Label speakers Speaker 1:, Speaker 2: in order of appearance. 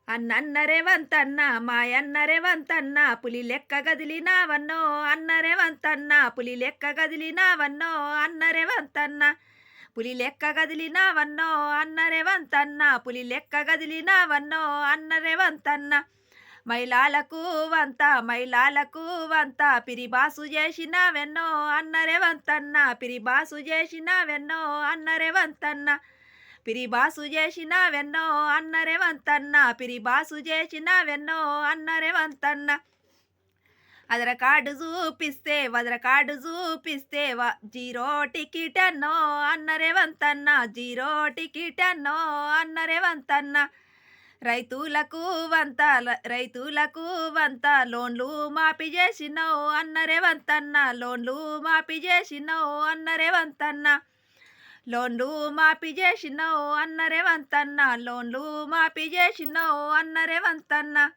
Speaker 1: అన్నన్న రేవంతన్న మాయన్న రేవంతన్న పులి లెక్క గదిలినావన్నో అన్న రేవంతన్న పులి లెక్క గదిలినావన్నో అన్న రేవంతన్న పులి లెక్క గదిలినావన్నో అన్న రేవంతన్న పులి లెక్క గదిలినావన్నో అన్న రేవంతన్న మైలాలకు వంత పిరిబాసు చేసినావెన్నో అన్న రేవంతన్న పిరిబాసు చేసినావెన్నో అన్న రేవంతన్న పిరిబాసు చేసినావెన్నో అన్న రేవంతన్న పిరిబాసు చేసినావెన్నో అన్న రేవంతన్న వదర కార్డు చూపిస్తే జీరో టికెట్ అన్నో అన్న రేవంతన్న జీరో టికెట్ అన్నో అన్న రేవంతన్న రైతులకు వంత లోన్లు మాఫీ చేసినావు అన్న రేవంతన్న లోన్లు మాఫీ చేసినావు అన్న రేవంతన్న లోన్లు మాఫీ చేసినావు అన్న రేవంతన్న లోన్లు మాఫీ చేసినావు అన్న రేవంతన్న